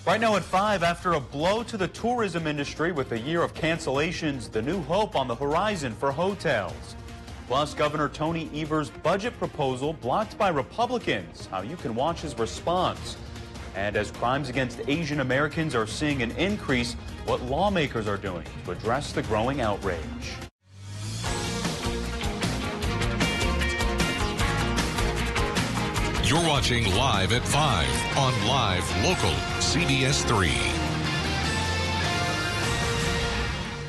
Right now at 5, after a blow to the tourism industry with a year of cancellations, the new hope on the horizon for hotels. Plus, Governor Tony Evers' budget proposal blocked by Republicans, how you can watch his response. And as crimes against Asian Americans are seeing an increase, what lawmakers are doing to address the growing outrage. You're watching Live at 5 on Live Local CBS3.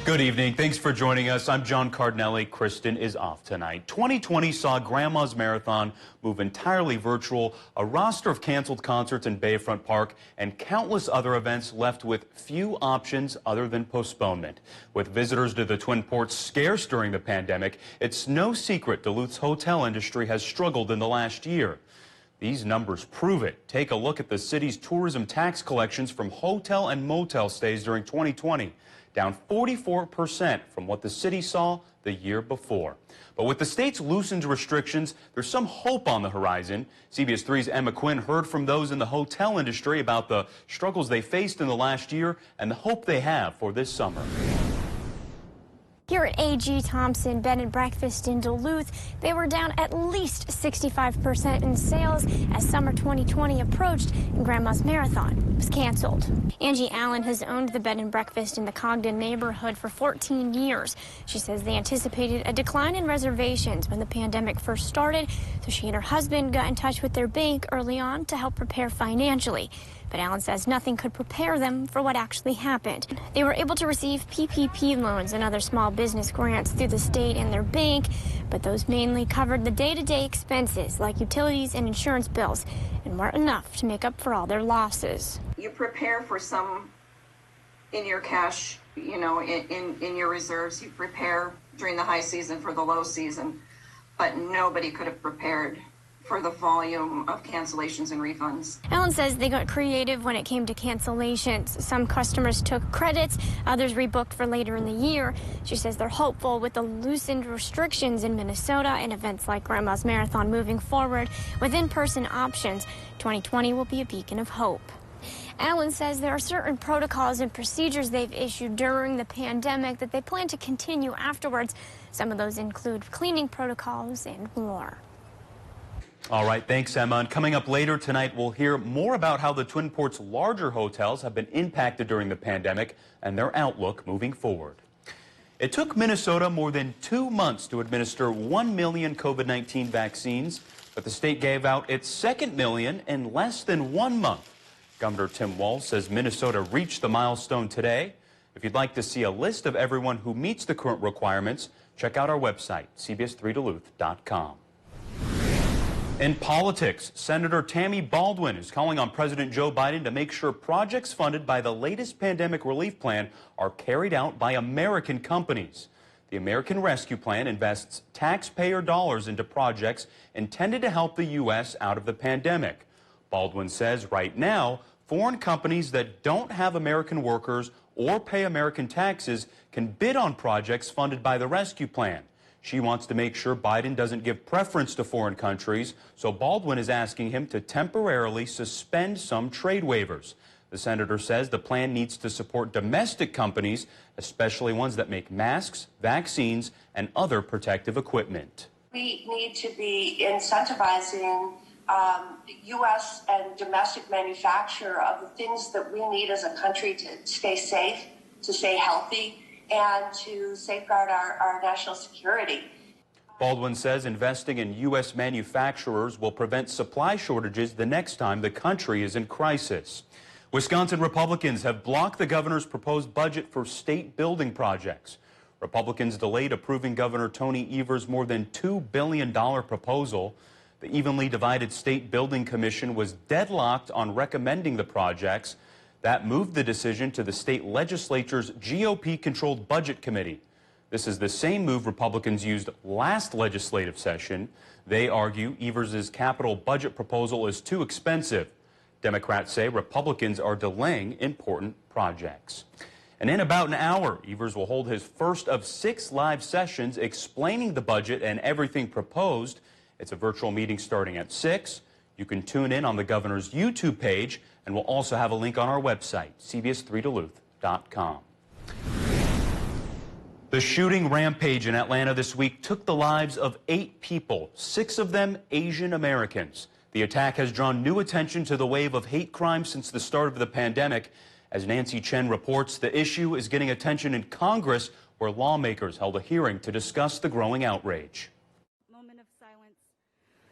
Good evening. Thanks for joining us. I'm John Cardinelli. Kristen is off tonight. 2020 saw Grandma's Marathon move entirely virtual, a roster of canceled concerts in Bayfront Park, and countless other events left with few options other than postponement. With visitors to the Twin Ports scarce during the pandemic, it's no secret Duluth's hotel industry has struggled in the last year. These numbers prove it. Take a look at the city's tourism tax collections from hotel and motel stays during 2020, down 44% from what the city saw the year before. But with the state's loosened restrictions, there's some hope on the horizon. CBS 3's Emma Quinn heard from those in the hotel industry about the struggles they faced in the last year and the hope they have for this summer. Here at A.G. Thompson Bed and Breakfast in Duluth, they were down at least 65% in sales as summer 2020 approached and Grandma's Marathon was canceled. Angie Allen has owned the bed and breakfast in the Cogden neighborhood for 14 years. She says they anticipated a decline in reservations when the pandemic first started, so she and her husband got in touch with their bank early on to help prepare financially. But Allen says nothing could prepare them for what actually happened. They were able to receive PPP loans and other small business grants through the state and their bank, but those mainly covered the day-to-day expenses like utilities and insurance bills and weren't enough to make up for all their losses. You prepare for some in your cash, you know, in your reserves. You prepare during the high season for the low season, but nobody could have prepared for the volume of cancellations and refunds. Allen says they got creative when it came to cancellations. Some customers took credits, others rebooked for later in the year. She says they're hopeful with the loosened restrictions in Minnesota and events like Grandma's Marathon moving forward with in-person options. 2020 will be a beacon of hope. Allen says there are certain protocols and procedures they've issued during the pandemic that they plan to continue afterwards. Some of those include cleaning protocols and more. All right, thanks, Emma. And coming up later tonight, we'll hear more about how the Twin Ports' larger hotels have been impacted during the pandemic and their outlook moving forward. It took Minnesota more than 2 months to administer 1 million COVID-19 vaccines, but the state gave out its second million in less than 1 month. Governor Tim Walz says Minnesota reached the milestone today. If you'd like to see a list of everyone who meets the current requirements, check out our website, cbs3duluth.com. In politics, Senator Tammy Baldwin is calling on President Joe Biden to make sure projects funded by the latest pandemic relief plan are carried out by American companies. The American Rescue Plan invests taxpayer dollars into projects intended to help the U.S. out of the pandemic. Baldwin says right now, foreign companies that don't have American workers or pay American taxes can bid on projects funded by the Rescue Plan. She wants to make sure Biden doesn't give preference to foreign countries, so Baldwin is asking him to temporarily suspend some trade waivers. The senator says the plan needs to support domestic companies, especially ones that make masks, vaccines, and other protective equipment. We need to be incentivizing U.S. and domestic manufacture of the things that we need as a country to stay safe, to stay healthy, and to safeguard our national security. Baldwin says investing in U.S. manufacturers will prevent supply shortages the next time the country is in crisis. Wisconsin Republicans have blocked the governor's proposed budget for state building projects. Republicans delayed approving Governor Tony Evers' more than $2 billion proposal. The evenly divided State Building Commission was deadlocked on recommending the projects. That moved the decision to the state legislature's GOP-controlled Budget Committee. This is the same move Republicans used last legislative session. They argue Evers' capital budget proposal is too expensive. Democrats say Republicans are delaying important projects. And in about an hour, Evers will hold his first of 6 live sessions explaining the budget and everything proposed. It's a virtual meeting starting at 6. You can tune in on the governor's YouTube page And we'll also have a link on our website, CBS3Duluth.com. The shooting rampage in Atlanta this week took the lives of 8 people, 6 of them Asian Americans. The attack has drawn new attention to the wave of hate crimes since the start of the pandemic. As Nancy Chen reports, the issue is getting attention in Congress, where lawmakers held a hearing to discuss the growing outrage. Moment of silence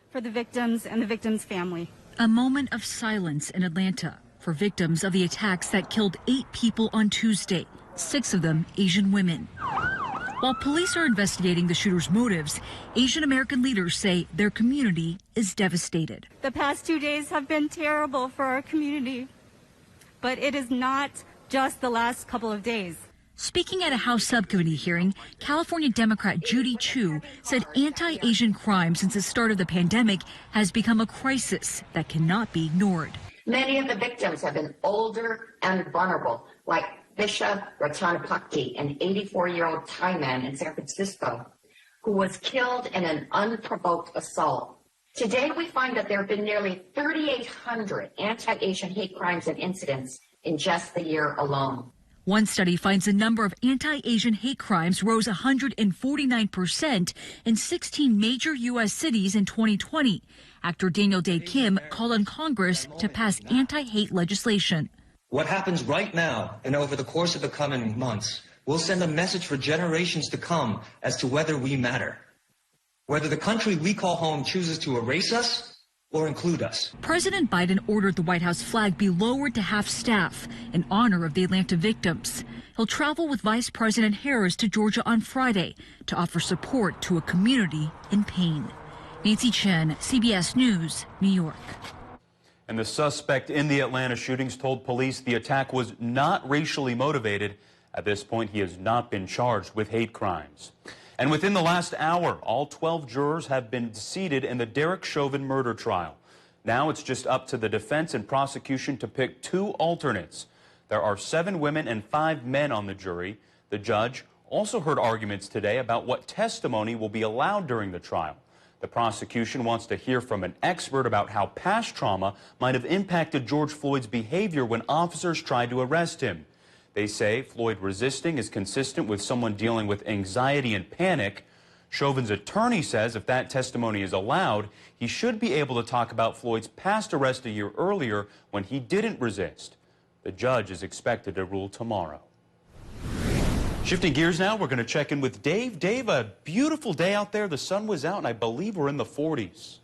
for the victims and the victims' family. A moment of silence in Atlanta for victims of the attacks that killed 8 people on Tuesday, 6 of them Asian women. While police are investigating the shooter's motives, Asian American leaders say their community is devastated. The past 2 days have been terrible for our community, but it is not just the last couple of days. Speaking at a House subcommittee hearing, California Democrat Judy Chu said anti-Asian crime since the start of the pandemic has become a crisis that cannot be ignored. Many of the victims have been older and vulnerable, like Bishop Ratanapakdi, an 84-year-old Thai man in San Francisco, who was killed in an unprovoked assault. Today, we find that there have been nearly 3,800 anti-Asian hate crimes and incidents in just the year alone. One study finds the number of anti-Asian hate crimes rose 149% in 16 major U.S. cities in 2020. Actor Daniel Day Kim called on Congress to pass anti-hate legislation. What happens right now and over the course of the coming months will send a message for generations to come as to whether we matter, whether the country we call home chooses to erase us or include us. President Biden ordered the White House flag be lowered to half-staff in honor of the Atlanta victims. He'll travel with Vice President Harris to Georgia on Friday to offer support to a community in pain. Nancy Chen, CBS News, New York. And the suspect in the Atlanta shootings told police the attack was not racially motivated. At this point, he has not been charged with hate crimes. And within the last hour, all 12 jurors have been seated in the Derek Chauvin murder trial. Now it's just up to the defense and prosecution to pick 2 alternates. There are 7 women and 5 men on the jury. The judge also heard arguments today about what testimony will be allowed during the trial. The prosecution wants to hear from an expert about how past trauma might have impacted George Floyd's behavior when officers tried to arrest him. They say Floyd resisting is consistent with someone dealing with anxiety and panic. Chauvin's attorney says if that testimony is allowed, he should be able to talk about Floyd's past arrest a year earlier when he didn't resist. The judge is expected to rule tomorrow. Shifting gears now, we're going to check in with Dave. Dave, a beautiful day out there. The sun was out, and I believe we're in the 40s.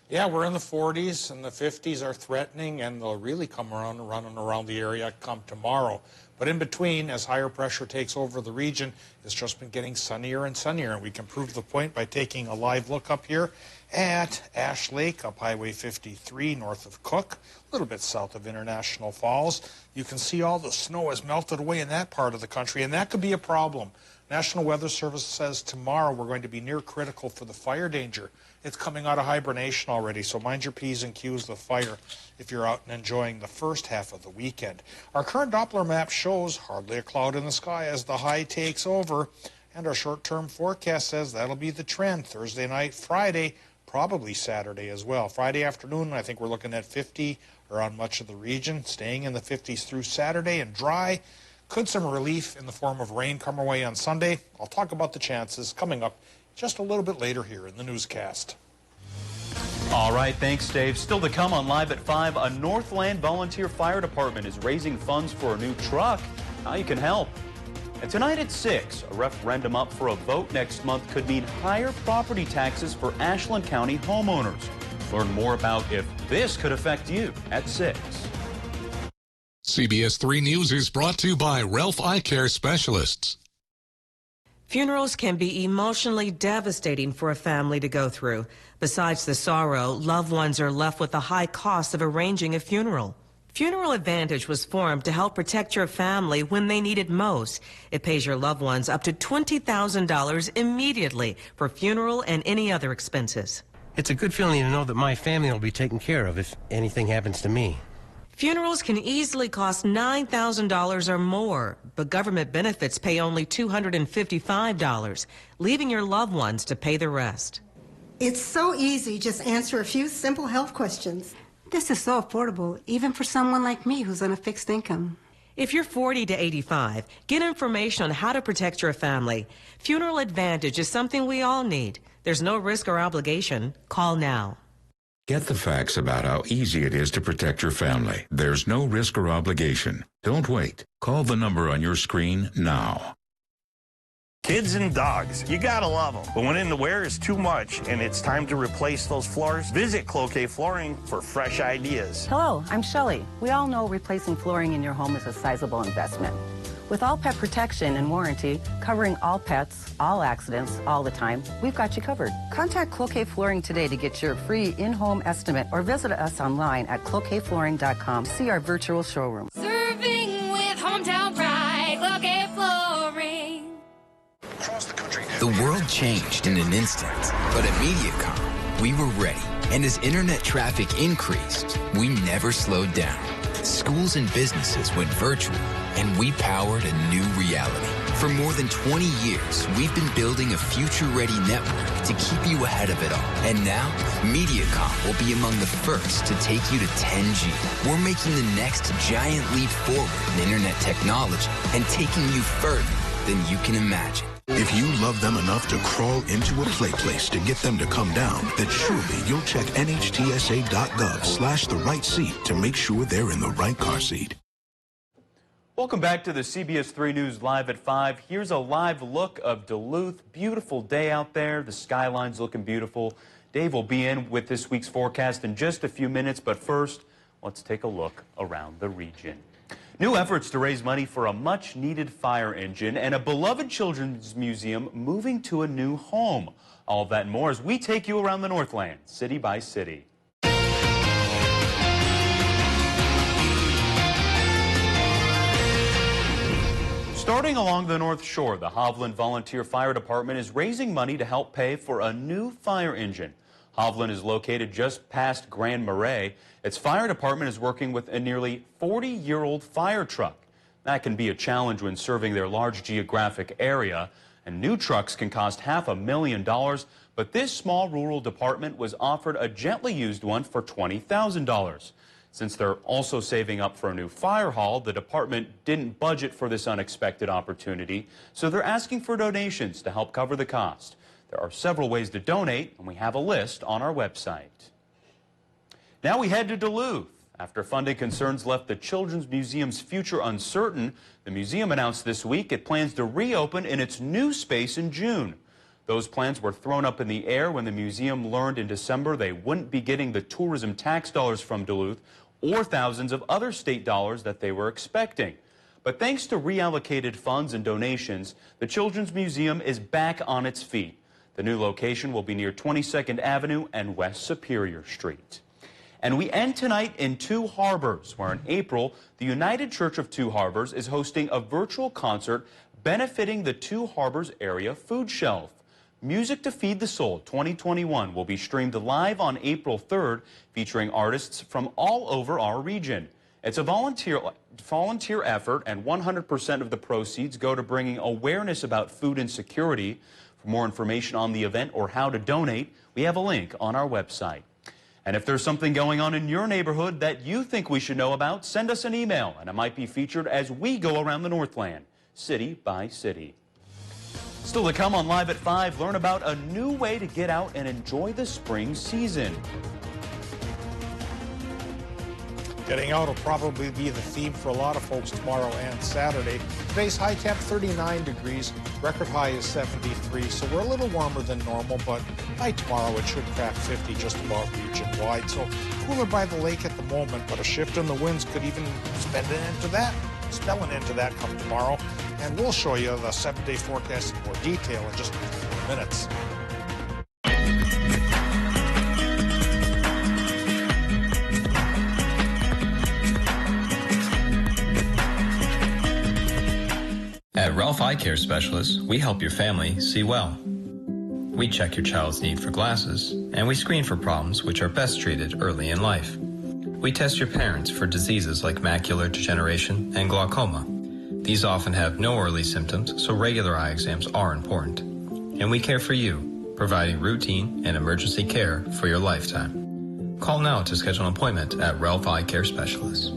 Yeah, we're in the 40s, and the 50s are threatening, and they'll really come around, running around the area come tomorrow. But in between, as higher pressure takes over the region, it's just been getting sunnier and sunnier. And we can prove the point by taking a live look up here at Ash Lake, up Highway 53, north of Cook, a little bit south of International Falls. You can see all the snow has melted away in that part of the country, and that could be a problem. National Weather Service says tomorrow we're going to be near critical for the fire danger. It's coming out of hibernation already, so mind your P's and Q's with fire if you're out and enjoying the first half of the weekend. Our current Doppler map shows hardly a cloud in the sky as the high takes over, and our short-term forecast says that'll be the trend Thursday night, Friday, probably Saturday as well. Friday afternoon, I think we're looking at 50 around much of the region, staying in the 50s through Saturday and dry. Could some relief in the form of rain come our way on Sunday? I'll talk about the chances coming up just a little bit later here in the newscast. All right, thanks, Dave. Still to come on Live at 5, a Northland Volunteer Fire Department is raising funds for a new truck. How you can help. And tonight at 6, a referendum up for a vote next month could mean higher property taxes for Ashland County homeowners. Learn more about if this could affect you at 6. CBS 3 News is brought to you by Ralph Eye Care Specialists. Funerals can be emotionally devastating for a family to go through. Besides the sorrow, loved ones are left with the high cost of arranging a funeral. Funeral Advantage was formed to help protect your family when they need it most. It pays your loved ones up to $20,000 immediately for funeral and any other expenses. It's a good feeling to know that my family will be taken care of if anything happens to me. Funerals can easily cost $9,000 or more, but government benefits pay only $255, leaving your loved ones to pay the rest. It's so easy. Just answer a few simple health questions. This is so affordable, even for someone like me who's on a fixed income. If you're 40 to 85, get information on how to protect your family. Funeral Advantage is something we all need. There's no risk or obligation. Call now. Get the facts about how easy it is to protect your family. There's no risk or obligation. Don't wait. Call the number on your screen now. Kids and dogs, you gotta love them. But when in the wear is too much and it's time to replace those floors, visit Cloquet Flooring for fresh ideas. Hello, I'm Shelley. We all know replacing flooring in your home is a sizable investment. With all pet protection and warranty, covering all pets, all accidents, all the time, we've got you covered. Contact Cloquet Flooring today to get your free in-home estimate or visit us online at cloquetflooring.com. See our virtual showroom. Serving with hometown pride, Cloquet Flooring. The world changed in an instant, but at MediaCom, we were ready. And as internet traffic increased, we never slowed down. Schools and businesses went virtual, and we powered a new reality. For more than 20 years, we've been building a future-ready network to keep you ahead of it all. And now, MediaCom will be among the first to take you to 10G. We're making the next giant leap forward in internet technology and taking you further than you can imagine. If you love them enough to crawl into a play place to get them to come down, then surely you'll check nhtsa.gov/the right seat to make sure they're in the right car seat. Welcome back to the CBS3 News Live at 5. Here's a live look of Duluth. Beautiful day out there. The skyline's looking beautiful. Dave will be in with this week's forecast in just a few minutes, but first, let's take a look around the region. New efforts to raise money for a much-needed fire engine and a beloved children's museum moving to a new home. All of that and more as we take you around the Northland, city by city. Starting along the North Shore, the Hovland Volunteer Fire Department is raising money to help pay for a new fire engine. Hovland is located just past Grand Marais. Its fire department is working with a nearly 40-year-old fire truck. That can be a challenge when serving their large geographic area, and new trucks can cost $500,000, but this small rural department was offered a gently used one for $20,000. Since they're also saving up for a new fire hall, the department didn't budget for this unexpected opportunity, so they're asking for donations to help cover the cost. There are several ways to donate, and we have a list on our website. Now we head to Duluth. After funding concerns left the Children's Museum's future uncertain, the museum announced this week it plans to reopen in its new space in June. Those plans were thrown up in the air when the museum learned in December they wouldn't be getting the tourism tax dollars from Duluth or thousands of other state dollars that they were expecting. But thanks to reallocated funds and donations, the Children's Museum is back on its feet. The new location will be near 22nd Avenue and West Superior Street. And we end tonight in Two Harbors, where in April, the United Church of Two Harbors is hosting a virtual concert benefiting the Two Harbors area food shelf. Music to Feed the Soul 2021 will be streamed live on April 3rd, featuring artists from all over our region. It's a volunteer effort, and 100% of the proceeds go to bringing awareness about food insecurity. For more information on the event or how to donate, we have a link on our website. And if there's something going on in your neighborhood that you think we should know about, send us an email, and it might be featured as we go around the Northland, city by city. Still to come on Live at 5, learn about a new way to get out and enjoy the spring season. Getting out will probably be the theme for a lot of folks tomorrow and Saturday. Today's high temp 39 degrees, record high is 73, so we're a little warmer than normal, but by tomorrow it should crack 50 just about region-wide. So cooler by the lake at the moment, but a shift in the winds could even spell an end to that come tomorrow. And we'll show you the 7-day forecast in more detail in just a few minutes. At Ralph Eye Care Specialists, we help your family see well. We check your child's need for glasses, and we screen for problems which are best treated early in life. We test your parents for diseases like macular degeneration and glaucoma. These often have no early symptoms, so regular eye exams are important. And we care for you, providing routine and emergency care for your lifetime. Call now to schedule an appointment at Ralph Eye Care Specialists.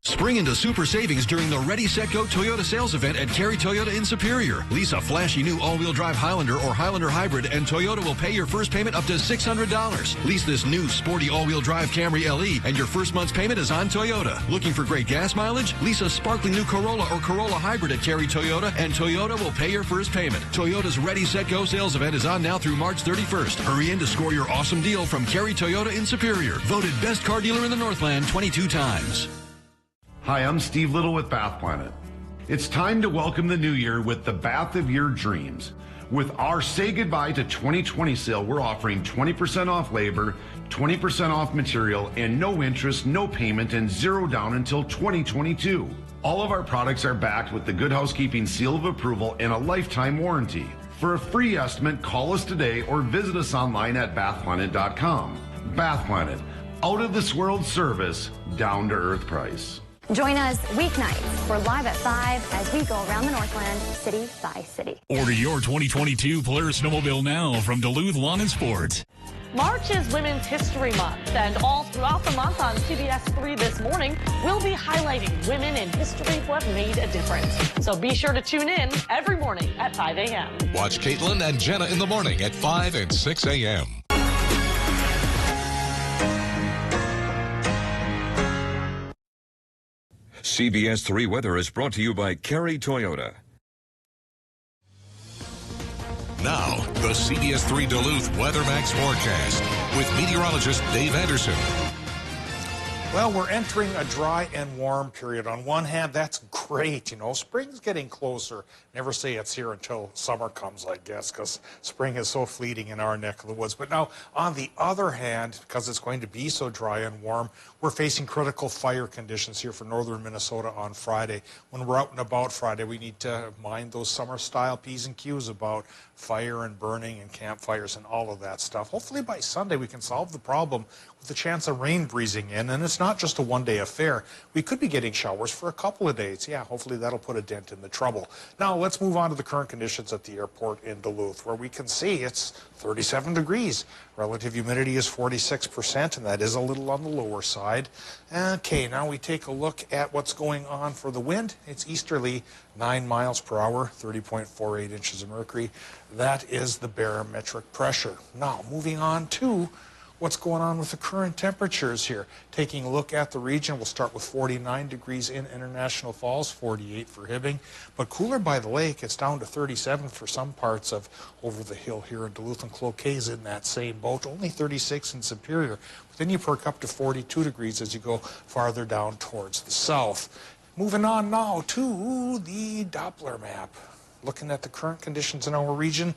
Spring into super savings during the Ready, Set, Go Toyota sales event at Cary Toyota in Superior. Lease a flashy new all-wheel drive Highlander or Highlander Hybrid and Toyota will pay your first payment up to $600. Lease this new sporty all-wheel drive Camry LE and your first month's payment is on Toyota. Looking for great gas mileage? Lease a sparkling new Corolla or Corolla Hybrid at Cary Toyota and Toyota will pay your first payment. Toyota's Ready, Set, Go sales event is on now through March 31st. Hurry in to score your awesome deal from Cary Toyota in Superior. Voted best car dealer in the Northland 22 times. Hi, I'm Steve Little with Bath Planet. It's time to welcome the new year with the bath of your dreams. With our Say Goodbye to 2020 sale, we're offering 20% off labor, 20% off material, and no interest, no payment, and zero down until 2022. All of our products are backed with the Good Housekeeping seal of approval and a lifetime warranty. For a free estimate, call us today or visit us online at bathplanet.com. Bath Planet, out of this world service, down to earth price. Join us weeknights. We're live at 5 as we go around the Northland, city by city. Order your 2022 Polaris snowmobile now from Duluth Lawn and Sports. March is Women's History Month, and all throughout the month on CBS3 this morning, we'll be highlighting women in history who have made a difference. So be sure to tune in every morning at 5 a.m. Watch Caitlin and Jenna in the morning at 5 and 6 a.m. CBS3 Weather is brought to you by Cary Toyota. Now, the CBS3 Duluth WeatherMax forecast with meteorologist Dave Anderson. Well, we're entering a dry and warm period. On one hand, that's great. You know, spring's getting closer. Never say it's here until summer comes, I guess, because spring is so fleeting in our neck of the woods. But now, on the other hand, because it's going to be so dry and warm, we're facing critical fire conditions here for northern Minnesota on Friday. When we're out and about Friday, we need to mind those summer-style P's and Q's about fire and burning and campfires and all of that stuff. Hopefully by Sunday, we can solve the problem with the chance of rain breezing in, and it's not just a one-day affair. We could be getting showers for a couple of days. Yeah, hopefully that'll put a dent in the trouble. Now, let's move on to the current conditions at the airport in Duluth, where we can see it's 37 degrees. Relative humidity is 46%, and that is a little on the lower side. Okay, now we take a look at what's going on for the wind. It's easterly, 9 miles per hour, 30.48 inches of mercury. That is the barometric pressure. Now, moving on to what's going on with the current temperatures here. Taking a look at the region, we'll start with 49 degrees in International Falls, 48 for Hibbing. But cooler by the lake, it's down to 37 for some parts of over the hill here in Duluth, and Cloquet's in that same boat, only 36 in Superior. But then you perk up to 42 degrees as you go farther down towards the south. Moving on now to the Doppler map. Looking at the current conditions in our region,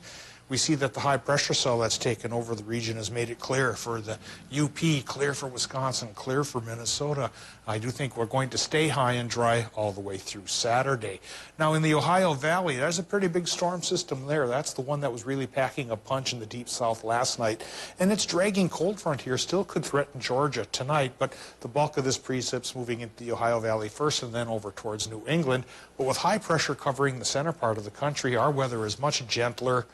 we see that the high pressure cell that's taken over the region has made it clear for the UP, clear for Wisconsin, clear for Minnesota. I do think we're going to stay high and dry all the way through Saturday. Now in the Ohio Valley, there's a pretty big storm system there. That's the one that was really packing a punch in the deep south last night. And it's dragging cold front here, still could threaten Georgia tonight, but the bulk of this precip's moving into the Ohio Valley first and then over towards New England. But with high pressure covering the center part of the country, our weather is much gentler,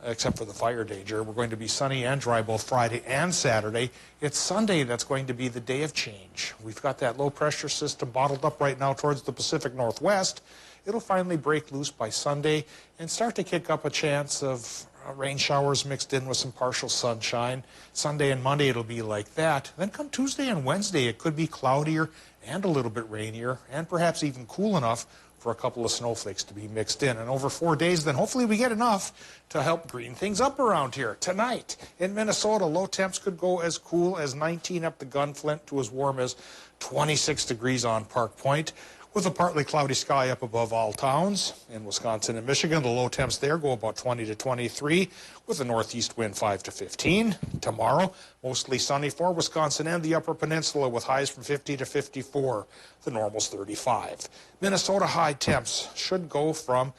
except for the fire danger. We're going to be sunny and dry both Friday and Saturday. It's Sunday that's going to be the day of change. We've got that low pressure system bottled up right now towards the Pacific Northwest. It'll finally break loose by Sunday and start to kick up a chance of rain showers mixed in with some partial sunshine. Sunday and Monday it'll be like that. Then come Tuesday and Wednesday it could be cloudier and a little bit rainier and perhaps even cool enough for a couple of snowflakes to be mixed in. And over 4 days, then hopefully we get enough to help green things up around here. Tonight in Minnesota, low temps could go as cool as 19 up the Gunflint to as warm as 26 degrees on Park Point, with a partly cloudy sky up above all towns. In Wisconsin and Michigan, the low temps there go about 20 to 23, with a northeast wind 5 to 15. Tomorrow, mostly sunny for Wisconsin and the Upper Peninsula, with highs from 50 to 54. The normal's 35. Minnesota high temps should go from,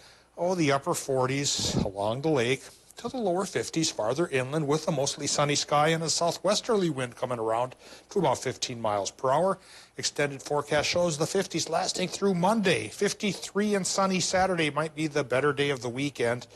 the upper 40s along the lake to the lower 50s farther inland, with a mostly sunny sky and a southwesterly wind coming around to about 15 miles per hour. Extended forecast shows the 50s lasting through Monday. 53 and sunny Saturday might be the better day of the weekend.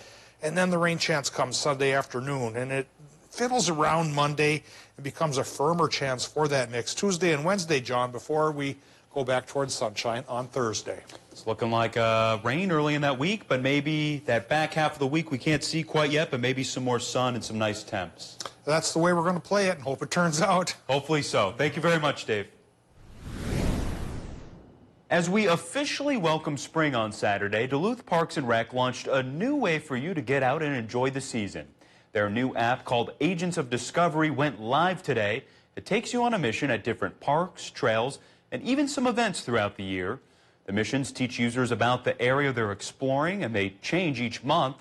and then the rain chance comes Sunday afternoon, and it fiddles around Monday and becomes a firmer chance for that mix Tuesday and Wednesday, John, before we go back towards sunshine on Thursday. It's looking like rain early in that week, but maybe that back half of the week we can't see quite yet, but maybe some more sun and some nice temps. That's the way we're going to play it and hope it turns out. Hopefully so. Thank you very much, Dave. As we officially welcome spring on Saturday, Duluth Parks and Rec launched a new way for you to get out and enjoy the season. Their new app called Agents of Discovery went live today. It takes you on a mission at different parks, trails, and even some events throughout the year. The missions teach users about the area they're exploring, and they change each month.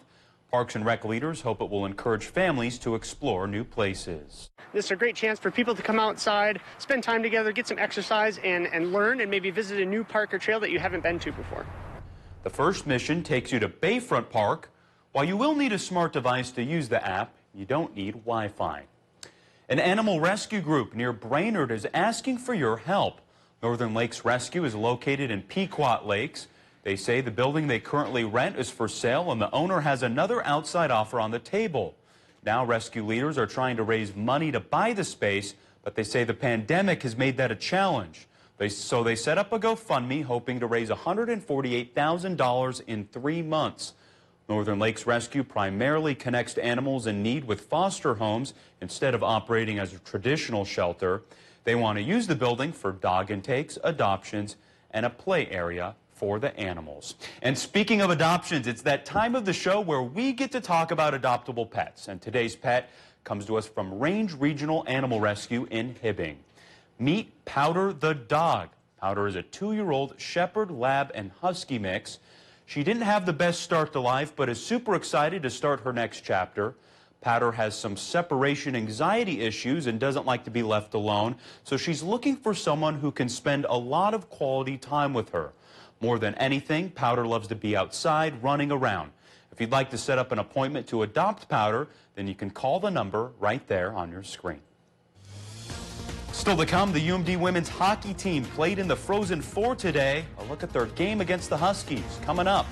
Parks and Rec leaders hope it will encourage families to explore new places. This is a great chance for people to come outside, spend time together, get some exercise, and learn and maybe visit a new park or trail that you haven't been to before. The first mission takes you to Bayfront Park. While you will need a smart device to use the app, you don't need Wi-Fi. An animal rescue group near Brainerd is asking for your help. Northern Lakes Rescue is located in Pequot Lakes. They say the building they currently rent is for sale and the owner has another outside offer on the table. Now rescue leaders are trying to raise money to buy the space, but they say the pandemic has made that a challenge. So they set up a GoFundMe hoping to raise $148,000 in 3 months. Northern Lakes Rescue primarily connects animals in need with foster homes instead of operating as a traditional shelter. They want to use the building for dog intakes, adoptions, and a play area for the animals. And speaking of adoptions, it's that time of the show where we get to talk about adoptable pets. And today's pet comes to us from Range Regional Animal Rescue in Hibbing. Meet Powder the dog. Powder is a 2-year-old Shepherd, Lab, and Husky mix. She didn't have the best start to life, but is super excited to start her next chapter. Powder has some separation anxiety issues and doesn't like to be left alone, so she's looking for someone who can spend a lot of quality time with her. More than anything, Powder loves to be outside, running around. If you'd like to set up an appointment to adopt Powder, then you can call the number right there on your screen. Still to come, the UMD women's hockey team played in the Frozen Four today. A look at their game against the Huskies coming up.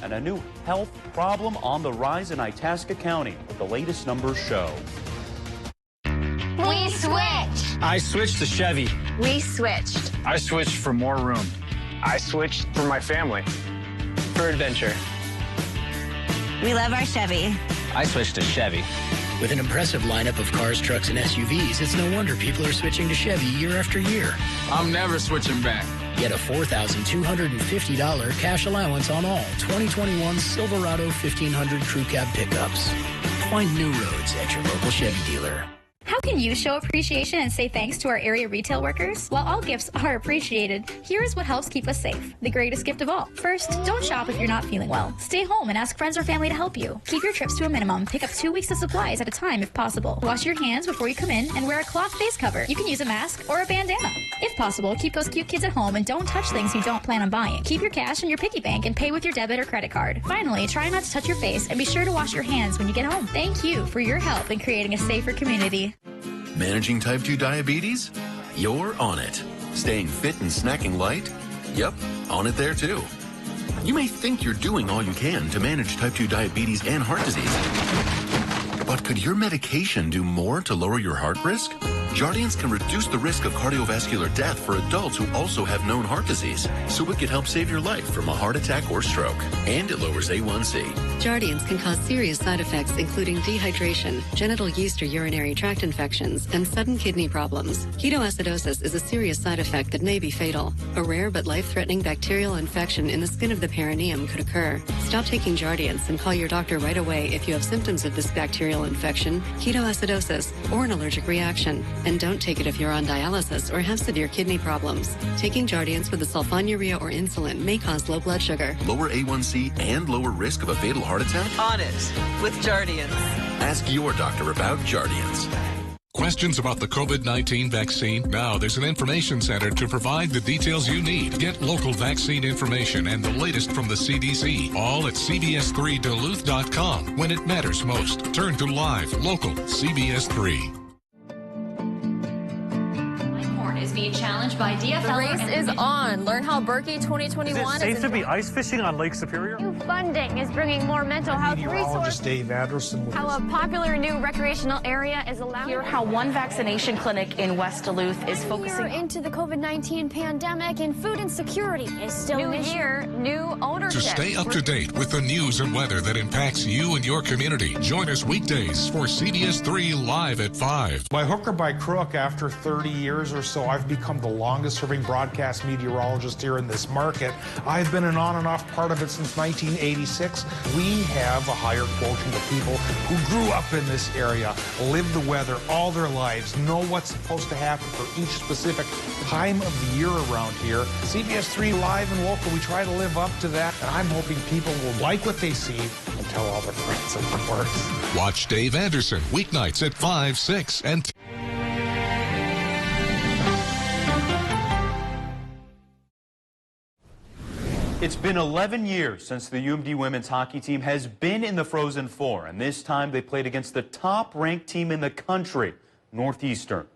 And a new health problem on the rise in Itasca County, what the latest numbers show. We switched. I switched to Chevy. We switched. I switched for more room. I switched for my family. For adventure. We love our Chevy. I switched to Chevy. With an impressive lineup of cars, trucks, and SUVs, it's no wonder people are switching to Chevy year after year. I'm never switching back. Get a $4,250 cash allowance on all 2021 Silverado 1500 Crew Cab pickups. Find new roads at your local Chevy dealer. How can you show appreciation and say thanks to our area retail workers? While all gifts are appreciated, here is what helps keep us safe. The greatest gift of all. First, don't shop if you're not feeling well. Stay home and ask friends or family to help you. Keep your trips to a minimum. Pick up 2 weeks of supplies at a time if possible. Wash your hands before you come in and wear a cloth face cover. You can use a mask or a bandana. If possible, keep those cute kids at home and don't touch things you don't plan on buying. Keep your cash in your piggy bank and pay with your debit or credit card. Finally, try not to touch your face and be sure to wash your hands when you get home. Thank you for your help in creating a safer community. Managing type 2 diabetes? You're on it. Staying fit and snacking light? Yep, on it there too. You may think you're doing all you can to manage type 2 diabetes and heart disease. But could your medication do more to lower your heart risk? Jardiance can reduce the risk of cardiovascular death for adults who also have known heart disease, so it could help save your life from a heart attack or stroke. And it lowers A1C. Jardiance can cause serious side effects including dehydration, genital yeast or urinary tract infections, and sudden kidney problems. Ketoacidosis is a serious side effect that may be fatal. A rare but life-threatening bacterial infection in the skin of the perineum could occur. Stop taking Jardiance and call your doctor right away if you have symptoms of this bacterial infection, ketoacidosis, or an allergic reaction. And don't take it if you're on dialysis or have severe kidney problems. Taking Jardiance with the sulfonylurea or insulin may cause low blood sugar, lower A1C, and lower risk of a fatal heart attack? On it with Jardiance. Ask your doctor about Jardiance. Questions about the COVID-19 vaccine? Now there's an information center to provide the details you need. Get local vaccine information and the latest from the CDC, all at CBS3Duluth.com. When it matters most, turn to live, local CBS3. Horn is being challenged by DFL. The race is on. Learn how Berkey 2021 is it safe to be ice fishing on Lake Superior? New funding is bringing more mental health resources. Dave Anderson. How a popular new recreational area is allowing. Hear how one vaccination clinic in West Duluth is focusing into the COVID-19 pandemic, and food insecurity is still new year, new ownership. To stay up to date with the news and weather that impacts you and your community, join us weekdays for CBS3 Live at 5. By hook or by crook, after 30 years or so, I've become the longest-serving broadcast meteorologist here in this market. I've been an on and off part of it since 1986. We have a higher quotient of people who grew up in this area, live the weather all their lives, know what's supposed to happen for each specific time of the year around here. CBS3 Live and Local, we try to live up to that, and I'm hoping people will like what they see and tell all their friends, of course. Watch Dave Anderson weeknights at 5, 6, and It's been 11 years since the UMD women's hockey team has been in the Frozen Four, and this time they played against the top-ranked team in the country, Northeastern.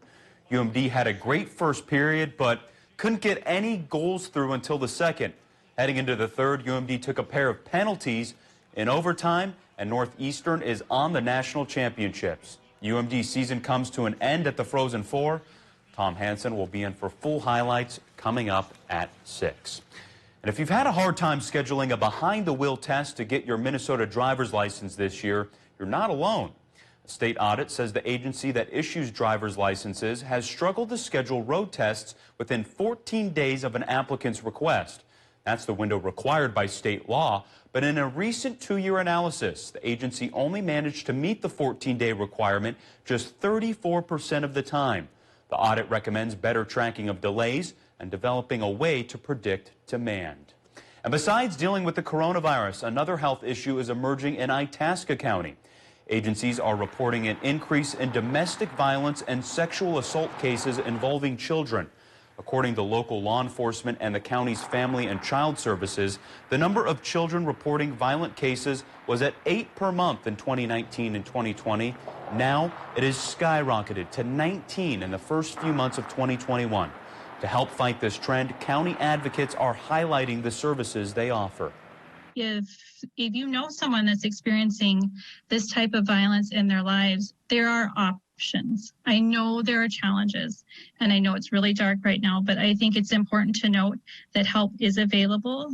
UMD had a great first period, but couldn't get any goals through until the second. Heading into the third, UMD took a pair of penalties in overtime, and Northeastern is on the national championships. UMD's season comes to an end at the Frozen Four. Tom Hansen will be in for full highlights coming up at 6. And if you've had a hard time scheduling a behind-the-wheel test to get your Minnesota driver's license this year, you're not alone. A state audit says the agency that issues driver's licenses has struggled to schedule road tests within 14 days of an applicant's request. That's the window required by state law, but in a recent 2-year analysis, the agency only managed to meet the 14-day requirement just 34% of the time. The audit recommends better tracking of delays and developing a way to predict demand. And besides dealing with the coronavirus, another health issue is emerging in Itasca County. Agencies are reporting an increase in domestic violence and sexual assault cases involving children. According to local law enforcement and the county's Family and Child Services, the number of children reporting violent cases was at 8 per month in 2019 and 2020. Now it has skyrocketed to 19 in the first few months of 2021. To help fight this trend, county advocates are highlighting the services they offer. If you know someone that's experiencing this type of violence in their lives, there are options. I know there are challenges, and I know it's really dark right now, but I think it's important to note that help is available.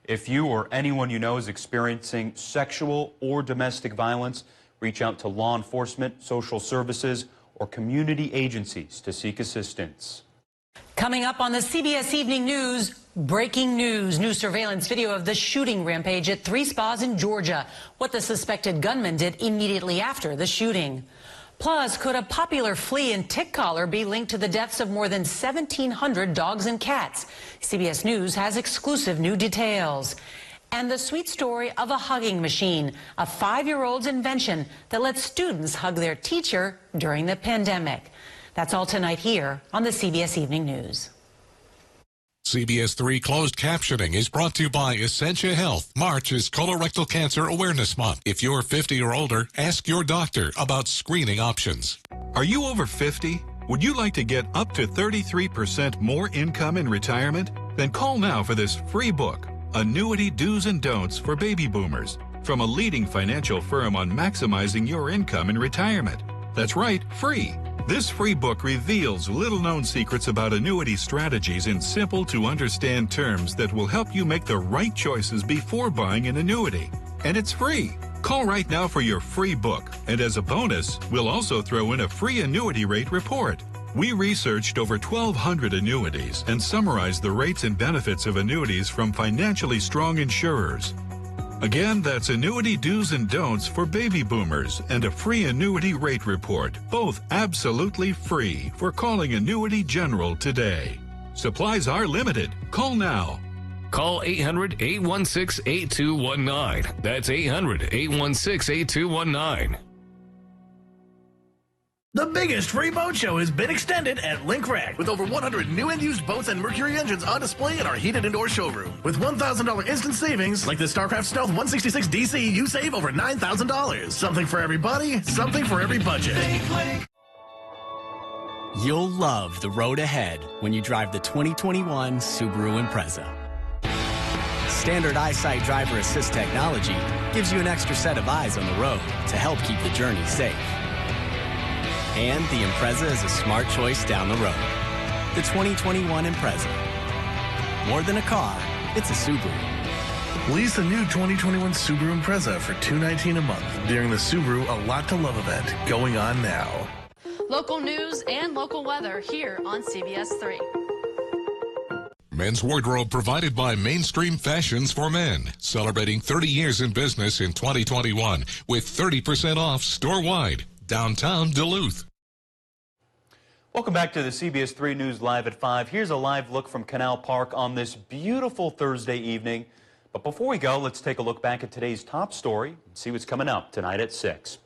If you or anyone you know is experiencing sexual or domestic violence, reach out to law enforcement, social services, or community agencies to seek assistance. Coming up on the CBS Evening News, breaking news. New surveillance video of the shooting rampage at 3 spas in Georgia. What the suspected gunman did immediately after the shooting. Plus, could a popular flea and tick collar be linked to the deaths of more than 1,700 dogs and cats? CBS News has exclusive new details. And the sweet story of a hugging machine, a 5-year-old's invention that lets students hug their teacher during the pandemic. That's all tonight here on the CBS Evening News. CBS3 closed captioning is brought to you by Essentia Health. March is Colorectal Cancer Awareness Month. If you're 50 or older, ask your doctor about screening options. Are you over 50? Would you like to get up to 33% more income in retirement? Then call now for this free book, Annuity Do's and Don'ts for Baby Boomers, from a leading financial firm on maximizing your income in retirement. That's right, free. This free book reveals little-known secrets about annuity strategies in simple-to-understand terms that will help you make the right choices before buying an annuity. And it's free. Call right now for your free book. And as a bonus, we'll also throw in a free annuity rate report. We researched over 1,200 annuities and summarized the rates and benefits of annuities from financially strong insurers. Again, that's Annuity Do's and Don'ts for Baby Boomers and a free annuity rate report, both absolutely free for calling Annuity General today. Supplies are limited. Call now. Call 800-816-8219. That's 800-816-8219. The biggest free boat show has been extended at Link Wreck. With over 100 new and used boats and Mercury engines on display in our heated indoor showroom. With $1,000 instant savings, like the StarCraft Stealth 166 DC, you save over $9,000. Something for everybody, something for every budget. You'll love the road ahead when you drive the 2021 Subaru Impreza. Standard EyeSight driver assist technology gives you an extra set of eyes on the road to help keep the journey safe. And the Impreza is a smart choice down the road. The 2021 Impreza. More than a car, it's a Subaru. Lease the new 2021 Subaru Impreza for $219 a month during the Subaru A Lot to Love event going on now. Local news and local weather here on CBS3. Men's wardrobe provided by Mainstream Fashions for Men, celebrating 30 years in business in 2021 with 30% off store-wide, downtown Duluth. Welcome back to the CBS3 News Live at 5. Here's a live look from Canal Park on this beautiful Thursday evening. But before we go, let's take a look back at today's top story and see what's coming up tonight at 6.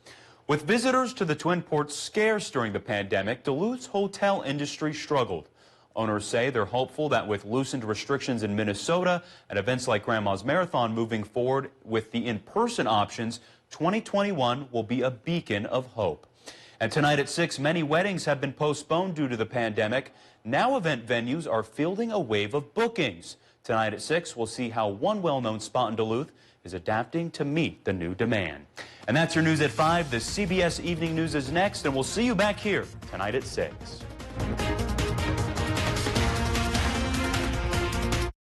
With visitors to the Twin Ports scarce during the pandemic, Duluth's hotel industry struggled. Owners say they're hopeful that with loosened restrictions in Minnesota and events like Grandma's Marathon moving forward with the in-person options, 2021 will be a beacon of hope. And tonight at 6, many weddings have been postponed due to the pandemic. Now event venues are fielding a wave of bookings. Tonight at 6, we'll see how one well-known spot in Duluth is adapting to meet the new demand. And that's your news at 5. The CBS Evening News is next, and we'll see you back here tonight at 6.